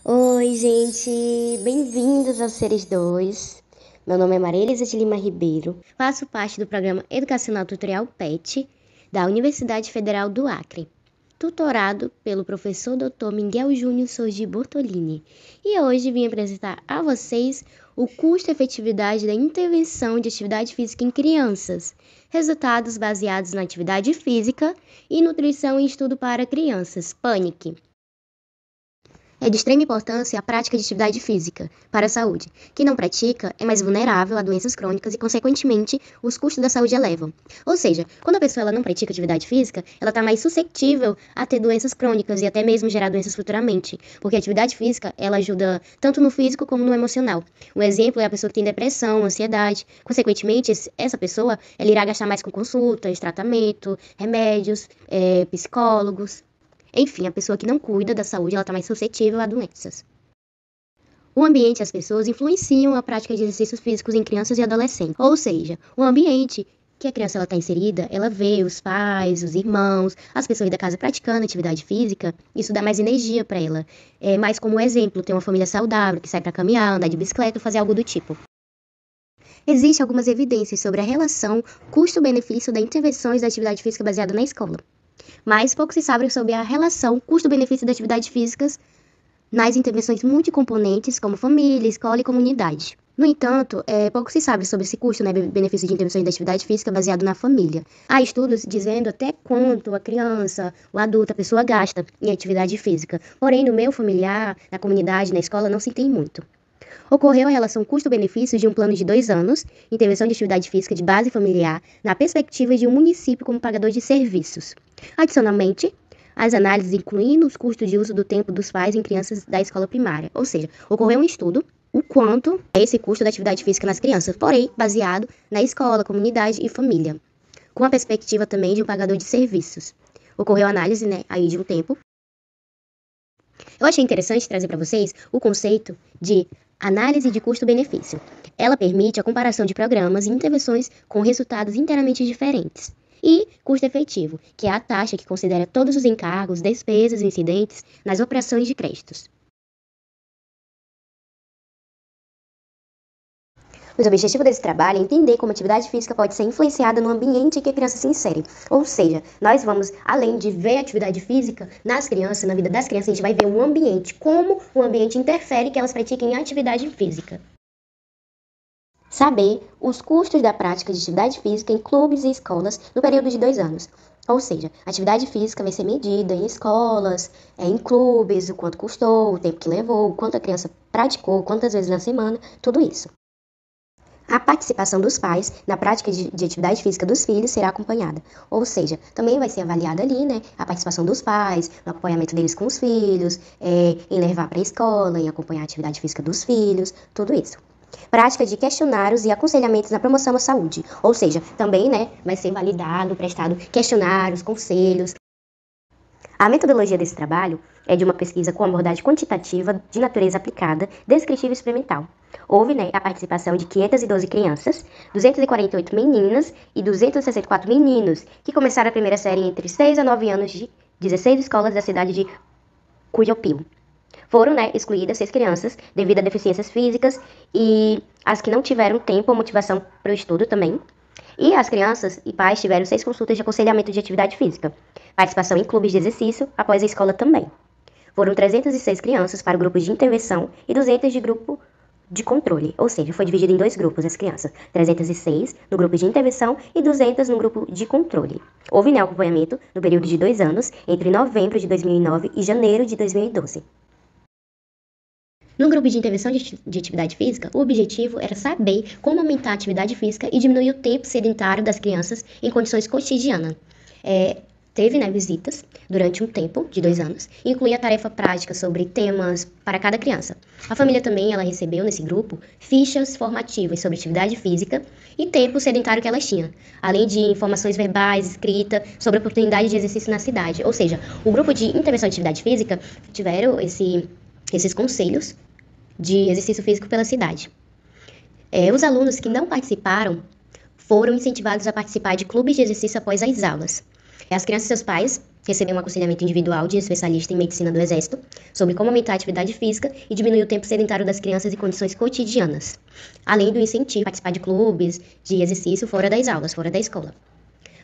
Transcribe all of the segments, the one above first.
Oi, gente! Bem-vindos ao Seres 2. Meu nome é Maria Elisa de Lima Ribeiro. Faço parte do programa Educacional Tutorial PET da Universidade Federal do Acre, tutorado pelo professor Dr. Miguel Júnior Sorgi Bortolini. E hoje vim apresentar a vocês o custo-efetividade da intervenção de atividade física em crianças, resultados baseados na atividade física e nutrição em estudo para crianças, PANIC. É de extrema importância a prática de atividade física para a saúde. Quem não pratica é mais vulnerável a doenças crônicas e, consequentemente, os custos da saúde elevam. Ou seja, quando a pessoa ela não pratica atividade física, ela está mais suscetível a ter doenças crônicas e até mesmo gerar doenças futuramente. Porque a atividade física, ela ajuda tanto no físico como no emocional. Um exemplo é a pessoa que tem depressão, ansiedade. Consequentemente, essa pessoa ela irá gastar mais com consultas, tratamento, remédios, psicólogos. Enfim, a pessoa que não cuida da saúde, ela está mais suscetível a doenças. O ambiente e as pessoas influenciam a prática de exercícios físicos em crianças e adolescentes. Ou seja, o ambiente que a criança está inserida, ela vê os pais, os irmãos, as pessoas da casa praticando atividade física, isso dá mais energia para ela. É mais como exemplo, ter uma família saudável, que sai para caminhar, andar de bicicleta ou fazer algo do tipo. Existem algumas evidências sobre a relação custo-benefício das intervenções da atividade física baseada na escola. Mas pouco se sabe sobre a relação custo-benefício das atividades físicas nas intervenções multicomponentes, como família, escola e comunidade. No entanto, pouco se sabe sobre esse custo, benefício de intervenções da atividade física baseado na família. Há estudos dizendo até quanto a criança, o adulto, a pessoa gasta em atividade física. Porém, no meio familiar, na comunidade, na escola, não se tem muito. Ocorreu a relação custo-benefício de um plano de 2 anos, intervenção de atividade física de base familiar, na perspectiva de um município como pagador de serviços. Adicionalmente, as análises incluindo os custos de uso do tempo dos pais em crianças da escola primária. Ou seja, ocorreu um estudo o quanto é esse custo da atividade física nas crianças, porém baseado na escola, comunidade e família, com a perspectiva também de um pagador de serviços. Ocorreu a análise, aí de um tempo. Eu achei interessante trazer para vocês o conceito de análise de custo-benefício. Ela permite a comparação de programas e intervenções com resultados inteiramente diferentes. E custo efetivo, que é a taxa que considera todos os encargos, despesas e incidentes nas operações de créditos. Os objetivos desse trabalho é entender como a atividade física pode ser influenciada no ambiente em que a criança se insere. Ou seja, nós vamos, além de ver a atividade física nas crianças, na vida das crianças, a gente vai ver o ambiente, como o ambiente interfere que elas pratiquem atividade física. Saber os custos da prática de atividade física em clubes e escolas no período de 2 anos. Ou seja, a atividade física vai ser medida em escolas, em clubes, o quanto custou, o tempo que levou, o quanto a criança praticou, quantas vezes na semana, tudo isso. A participação dos pais na prática de atividade física dos filhos será acompanhada. Ou seja, também vai ser avaliada ali, a participação dos pais, no acompanhamento deles com os filhos, em levar para a escola, em acompanhar a atividade física dos filhos, tudo isso. Prática de questionários e aconselhamentos na promoção à saúde. Ou seja, também, vai ser validado, prestado questionários, conselhos. A metodologia desse trabalho é de uma pesquisa com abordagem quantitativa de natureza aplicada, descritiva e experimental. Houve, a participação de 512 crianças, 248 meninas e 264 meninos, que começaram a primeira série entre 6 a 9 anos de 16 escolas da cidade de Cujopio. Foram, excluídas 6 crianças devido a deficiências físicas e as que não tiveram tempo ou motivação para o estudo também. E as crianças e pais tiveram 6 consultas de aconselhamento de atividade física. Participação em clubes de exercício após a escola também. Foram 306 crianças para o grupo de intervenção e 200 de grupo de controle. Ou seja, foi dividido em 2 grupos as crianças. 306 no grupo de intervenção e 200 no grupo de controle. Houve acompanhamento no período de 2 anos, entre novembro de 2009 e janeiro de 2012. No grupo de intervenção de atividade física, o objetivo era saber como aumentar a atividade física e diminuir o tempo sedentário das crianças em condições cotidianas. Teve visitas durante um tempo de 2 anos e incluía tarefa prática sobre temas para cada criança. A família também ela recebeu nesse grupo fichas formativas sobre atividade física e tempo sedentário que elas tinham, além de informações verbais, escrita sobre a oportunidade de exercício na cidade. Ou seja, o grupo de intervenção de atividade física tiveram esses conselhos de exercício físico pela cidade. Os alunos que não participaram foram incentivados a participar de clubes de exercício após as aulas. As crianças e seus pais recebiam um aconselhamento individual de especialista em medicina do Exército sobre como aumentar a atividade física e diminuir o tempo sedentário das crianças em condições cotidianas, além do incentivo a participar de clubes de exercício fora das aulas, fora da escola.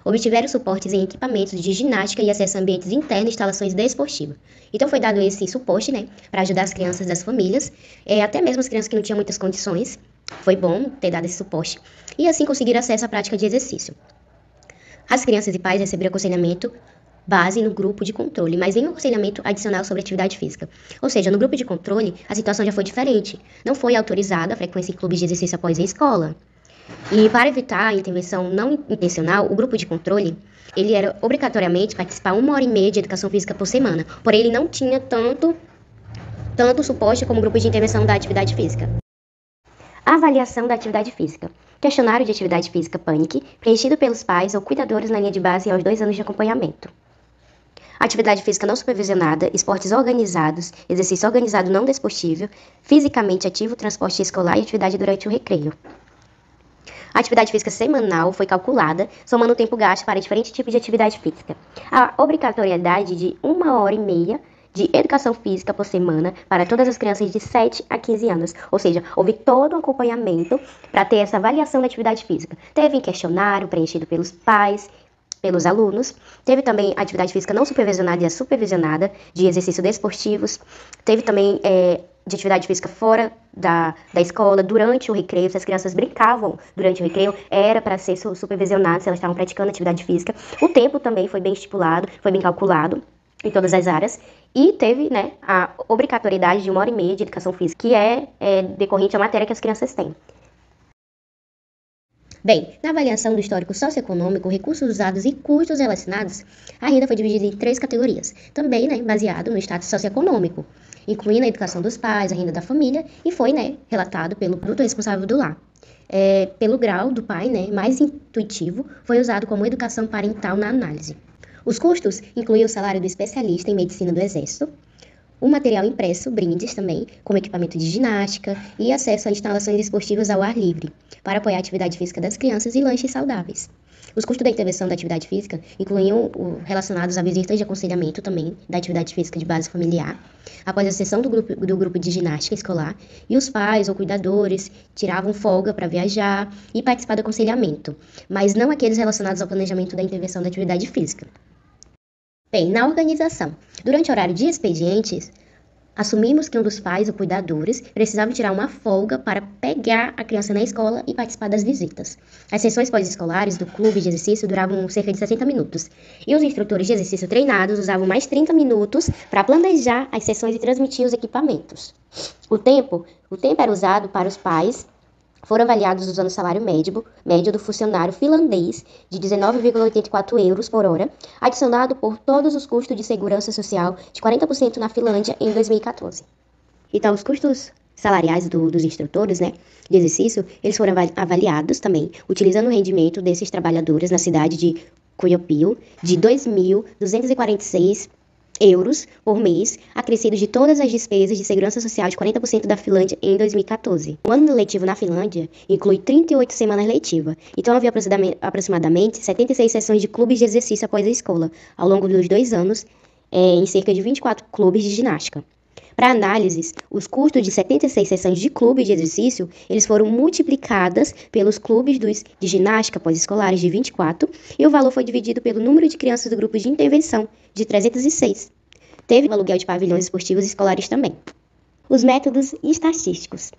Obtiveram suportes em equipamentos de ginástica e acesso a ambientes internos e instalações desportivas. Então foi dado esse suporte, né, para ajudar as crianças das famílias, até mesmo as crianças que não tinham muitas condições. Foi bom ter dado esse suporte e assim conseguir acesso à prática de exercício. As crianças e pais receberam aconselhamento base no grupo de controle, mas nenhum aconselhamento adicional sobre atividade física. Ou seja, no grupo de controle, a situação já foi diferente. Não foi autorizada a frequência em clubes de exercício após a escola. E para evitar a intervenção não intencional, o grupo de controle, ele era obrigatoriamente participar 1h30 de educação física por semana. Porém, ele não tinha tanto suporte como o grupo de intervenção da atividade física. Avaliação da atividade física. Questionário de atividade física PANIC, preenchido pelos pais ou cuidadores na linha de base aos 2 anos de acompanhamento. Atividade física não supervisionada, esportes organizados, exercício organizado não desportivo, fisicamente ativo, transporte escolar e atividade durante o recreio. A atividade física semanal foi calculada, somando o tempo gasto para diferentes tipos de atividade física. A obrigatoriedade de 1h30 de educação física por semana para todas as crianças de 7 a 15 anos. Ou seja, houve todo um acompanhamento para ter essa avaliação da atividade física. Teve um questionário preenchido pelos pais, pelos alunos. Teve também a atividade física não supervisionada e a supervisionada de exercícios desportivos. Teve também de atividade física fora da escola, durante o recreio. Se as crianças brincavam durante o recreio, era para ser supervisionado se elas estavam praticando atividade física. O tempo também foi bem estipulado, foi bem calculado em todas as áreas. E teve, né, a obrigatoriedade de 1h30 de educação física, que é decorrente da matéria que as crianças têm. Bem, na avaliação do histórico socioeconômico, recursos usados e custos relacionados, a renda foi dividida em 3 categorias, também, né, baseado no status socioeconômico, incluindo a educação dos pais, a renda da família, e foi, né, relatado pelo produto responsável do lar. Pelo grau do pai, né, mais intuitivo, foi usado como educação parental na análise. Os custos incluíam o salário do especialista em medicina do Exército, o material impresso, brindes também, como equipamento de ginástica e acesso a instalações esportivas ao ar livre, para apoiar a atividade física das crianças e lanches saudáveis. Os custos da intervenção da atividade física incluíam relacionados a visitas de aconselhamento também da atividade física de base familiar, após a sessão do grupo de ginástica escolar, e os pais ou cuidadores tiravam folga para viajar e participar do aconselhamento, mas não aqueles relacionados ao planejamento da intervenção da atividade física. Bem, na organização, durante o horário de expedientes, assumimos que um dos pais ou cuidadores precisava tirar uma folga para pegar a criança na escola e participar das visitas. As sessões pós-escolares do clube de exercício duravam cerca de 60 minutos, e os instrutores de exercício treinados usavam mais 30 minutos para planejar as sessões e transmitir os equipamentos. O tempo era usado para os pais. Foram avaliados usando o salário médio do funcionário finlandês de 19,84 euros por hora, adicionado por todos os custos de segurança social de 40% na Finlândia em 2014. Então, os custos salariais dos instrutores, né, de exercício, eles foram avaliados também, utilizando o rendimento desses trabalhadores na cidade de Kuopio de 2.246 euros por mês, acrescido de todas as despesas de segurança social de 40% da Finlândia em 2014. O ano letivo na Finlândia inclui 38 semanas letivas, então havia aproximadamente 76 sessões de clubes de exercício após a escola, ao longo dos 2 anos, em cerca de 24 clubes de ginástica. Para análises, os custos de 76 sessões de clube de exercício, eles foram multiplicadas pelos clubes de ginástica pós-escolares de 24, e o valor foi dividido pelo número de crianças do grupo de intervenção, de 306. Teve o aluguel de pavilhões esportivos escolares também. Os métodos estatísticos.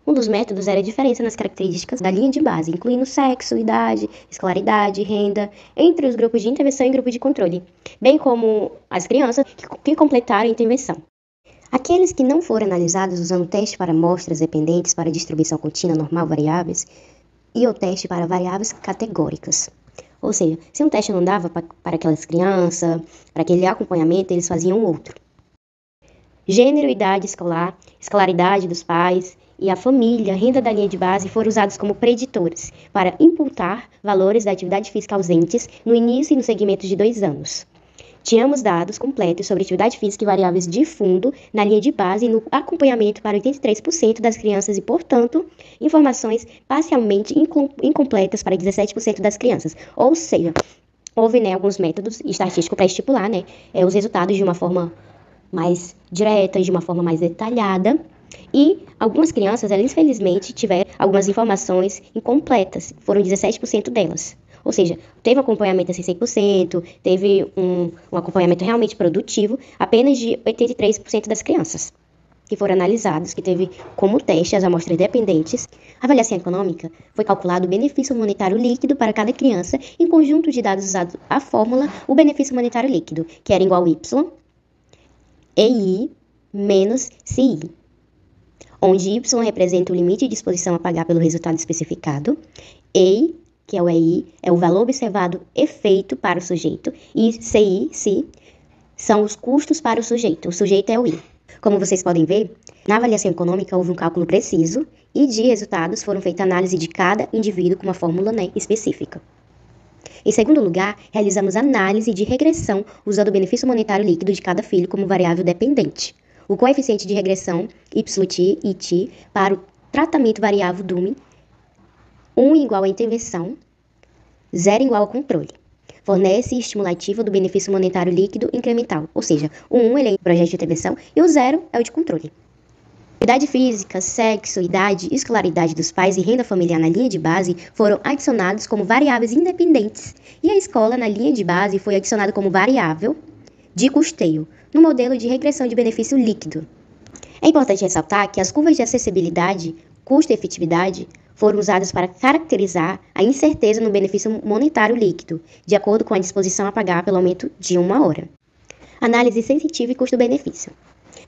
Um dos métodos era a diferença nas características da linha de base, incluindo sexo, idade, escolaridade, renda, entre os grupos de intervenção e grupo de controle, bem como as crianças que completaram a intervenção. Aqueles que não foram analisados usando teste para amostras dependentes para distribuição contínua normal variáveis e o teste para variáveis categóricas. Ou seja, se um teste não dava para aquelas crianças, para aquele acompanhamento, eles faziam outro. Gênero, idade escolar, escolaridade dos pais e a família, renda da linha de base foram usados como preditores para imputar valores da atividade física ausentes no início e no segmento de 2 anos. Tínhamos dados completos sobre atividade física e variáveis de fundo na linha de base e no acompanhamento para 83% das crianças e, portanto, informações parcialmente incompletas para 17% das crianças. Ou seja, Houve, né, alguns métodos estatísticos para estipular, né, os resultados de uma forma mais direta, de uma forma mais detalhada. E algumas crianças, elas infelizmente tiveram algumas informações incompletas, foram 17% delas. Ou seja, teve um acompanhamento assim 100%, teve um acompanhamento realmente produtivo, apenas de 83% das crianças que foram analisados, que teve como teste as amostras dependentes. A avaliação econômica foi calculado o benefício monetário líquido para cada criança em conjunto de dados usados a fórmula, o benefício monetário líquido, que era igual a Y, EI menos CI, onde Y representa o limite de disposição a pagar pelo resultado especificado, EI, que é o EI, é o valor observado efeito para o sujeito, e CI, são os custos para o sujeito é o I. Como vocês podem ver, na avaliação econômica houve um cálculo preciso e de resultados foram feita análise de cada indivíduo com uma fórmula, né, específica. Em segundo lugar, realizamos análise de regressão usando o benefício monetário líquido de cada filho como variável dependente. O coeficiente de regressão, YT e T, para o tratamento variável DUME, 1 igual à intervenção, 0 igual ao controle. Fornece estimulativa do benefício monetário líquido incremental, ou seja, o 1 ele é o projeto de intervenção e o 0 é o de controle. Idade física, sexo, idade, escolaridade dos pais e renda familiar na linha de base foram adicionados como variáveis independentes e a escola na linha de base foi adicionada como variável de custeio, no modelo de regressão de benefício líquido. É importante ressaltar que as curvas de acessibilidade, custo e efetividade foram usadas para caracterizar a incerteza no benefício monetário líquido, de acordo com a disposição a pagar pelo aumento de 1 hora. Análise sensitiva e custo-benefício.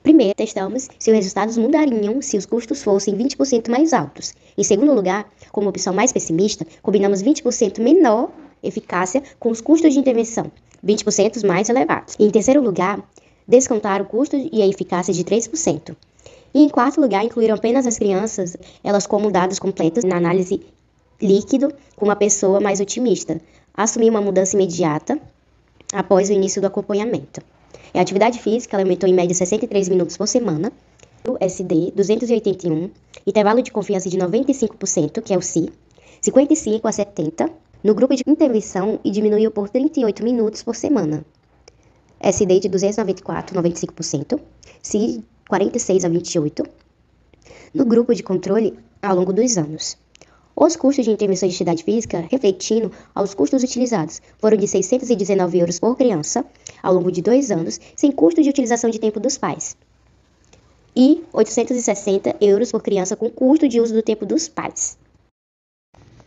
Primeiro, testamos se os resultados mudariam se os custos fossem 20% mais altos. Em segundo lugar, como opção mais pessimista, combinamos 20% menor eficácia com os custos de intervenção, 20% mais elevados. E em terceiro lugar, descontar o custo e a eficácia de 3%. E em quarto lugar, incluíram apenas as crianças, elas como dados completos na análise líquido, com uma pessoa mais otimista. Assumir uma mudança imediata após o início do acompanhamento. A atividade física ela aumentou em média 63 minutos por semana, o SD 281, intervalo de confiança de 95%, que é o CI, 55 a 70, no grupo de intervenção e diminuiu por 38 minutos por semana. SD de 294, 95%, CI 46 a 28, no grupo de controle ao longo dos anos. Os custos de intervenção de atividade física, refletindo aos custos utilizados, foram de 619 euros por criança ao longo de 2 anos, sem custo de utilização de tempo dos pais, e 860 euros por criança com custo de uso do tempo dos pais.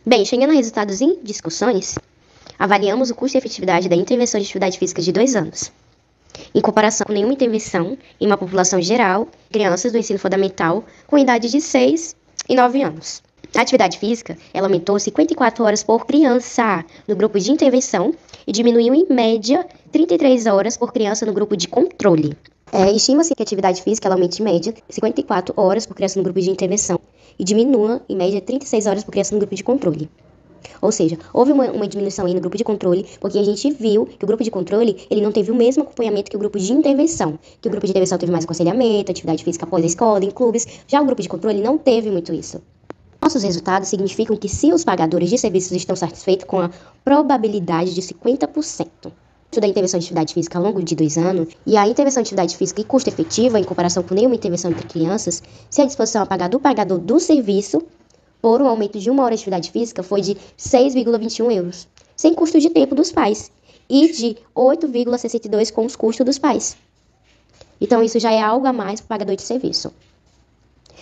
Bem, chegando a resultados em discussões, avaliamos o custo e efetividade da intervenção de atividade física de 2 anos, em comparação com nenhuma intervenção em uma população geral, crianças do ensino fundamental com idade de 6 e 9 anos. A atividade física ela aumentou 54 horas por criança no grupo de intervenção e diminuiu em média 33 horas por criança no grupo de controle. Estima-se que a atividade física ela aumente em média 54 horas por criança no grupo de intervenção e diminua em média 36 horas por criança no grupo de controle. Ou seja, houve uma diminuição aí no grupo de controle, porque a gente viu que o grupo de controle ele não teve o mesmo acompanhamento que o grupo de intervenção. Que o grupo de intervenção teve mais aconselhamento, atividade física após a escola, em clubes. Já o grupo de controle não teve muito isso. Nossos resultados significam que se os pagadores de serviços estão satisfeitos com a probabilidade de 50%. Da intervenção de atividade física ao longo de 2 anos e a intervenção de atividade física e custo efetiva em comparação com nenhuma intervenção entre crianças, se a disposição a pagar do pagador do serviço por um aumento de 1 hora de atividade física foi de 6,21 euros, sem custo de tempo dos pais, e de 8,62 com os custos dos pais. Então, isso já é algo a mais para o pagador de serviço.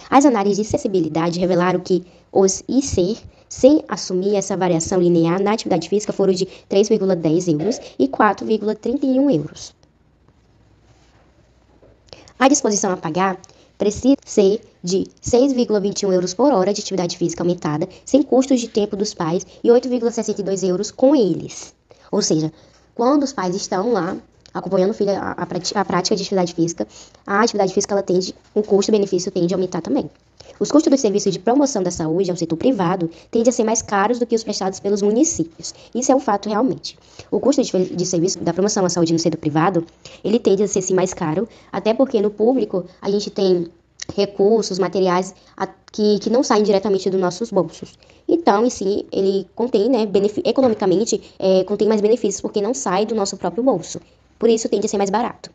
As análises de acessibilidade revelaram que os IC, sem assumir essa variação linear na atividade física, foram de 3,10 euros e 4,31 euros. A disposição a pagar precisa ser de 6,21 euros por hora de atividade física aumentada, sem custos de tempo dos pais, e 8,62 euros com eles. Ou seja, quando os pais estão lá acompanhando o filho a prática de atividade física, a atividade física ela tende, o custo-benefício tende a aumentar também. Os custos dos serviços de promoção da saúde ao setor privado tendem a ser mais caros do que os prestados pelos municípios. Isso é um fato realmente. O custo de serviço da promoção à saúde no setor privado, ele tende a ser sim mais caro, até porque no público a gente tem recursos, materiais que não saem diretamente dos nossos bolsos. Então, em si, ele contém, né, economicamente, contém mais benefícios porque não sai do nosso próprio bolso. Por isso, tende a ser mais barato.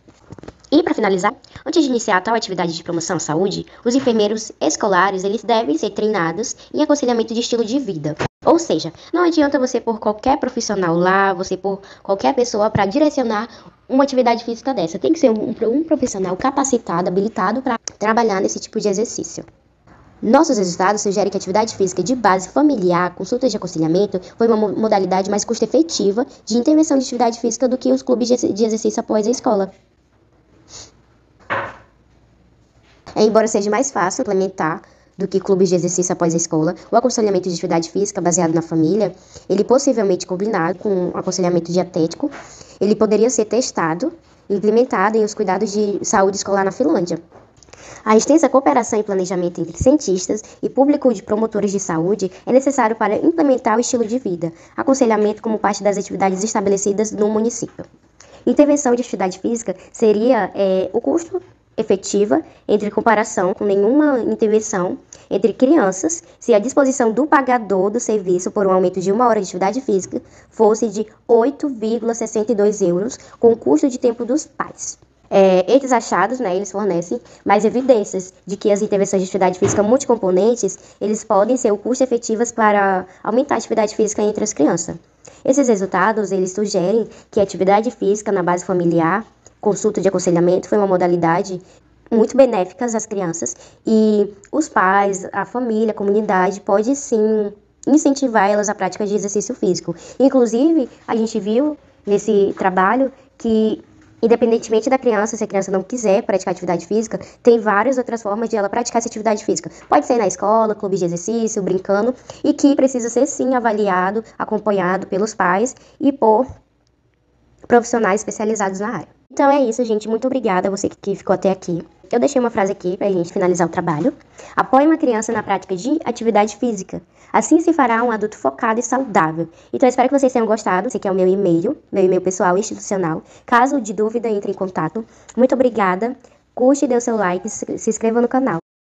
E para finalizar, antes de iniciar tal atividade de promoção à saúde, os enfermeiros escolares eles devem ser treinados em aconselhamento de estilo de vida. Ou seja, não adianta você pôr qualquer profissional lá, você pôr qualquer pessoa para direcionar uma atividade física dessa. Tem que ser um profissional capacitado, habilitado para trabalhar nesse tipo de exercício. Nossos resultados sugerem que a atividade física de base familiar, consultas de aconselhamento, foi uma modalidade mais custo-efetiva de intervenção de atividade física do que os clubes de exercício após a escola. Embora seja mais fácil implementar do que clubes de exercício após a escola, o aconselhamento de atividade física baseado na família, ele possivelmente combinado com o aconselhamento dietético, ele poderia ser testado e implementado em os cuidados de saúde escolar na Finlândia. A extensa cooperação e planejamento entre cientistas e público de promotores de saúde é necessário para implementar o estilo de vida, aconselhamento como parte das atividades estabelecidas no município. Intervenção de atividade física seria o custo efetiva entre comparação com nenhuma intervenção entre crianças se a disposição do pagador do serviço por um aumento de 1 hora de atividade física fosse de 8,62 euros com o custo de tempo dos pais. Esses achados, né, eles fornecem mais evidências de que as intervenções de atividade física multicomponentes, eles podem ser o custo efetivas para aumentar a atividade física entre as crianças. Esses resultados, eles sugerem que a atividade física na base familiar, consulta de aconselhamento, foi uma modalidade muito benéfica às crianças e os pais, a família, a comunidade pode sim incentivar elas à prática de exercício físico. Inclusive, a gente viu nesse trabalho que independentemente da criança, se a criança não quiser praticar atividade física, tem várias outras formas de ela praticar essa atividade física. Pode ser na escola, clube de exercício, brincando, e que precisa ser sim avaliado, acompanhado pelos pais e por profissionais especializados na área. Então é isso, gente. Muito obrigada a você que ficou até aqui. Eu deixei uma frase aqui pra gente finalizar o trabalho. Apoie uma criança na prática de atividade física. Assim se fará um adulto focado e saudável. Então eu espero que vocês tenham gostado. Esse aqui é o meu e-mail pessoal e institucional. Caso de dúvida, entre em contato. Muito obrigada. Curte, dê o seu like, se inscreva no canal.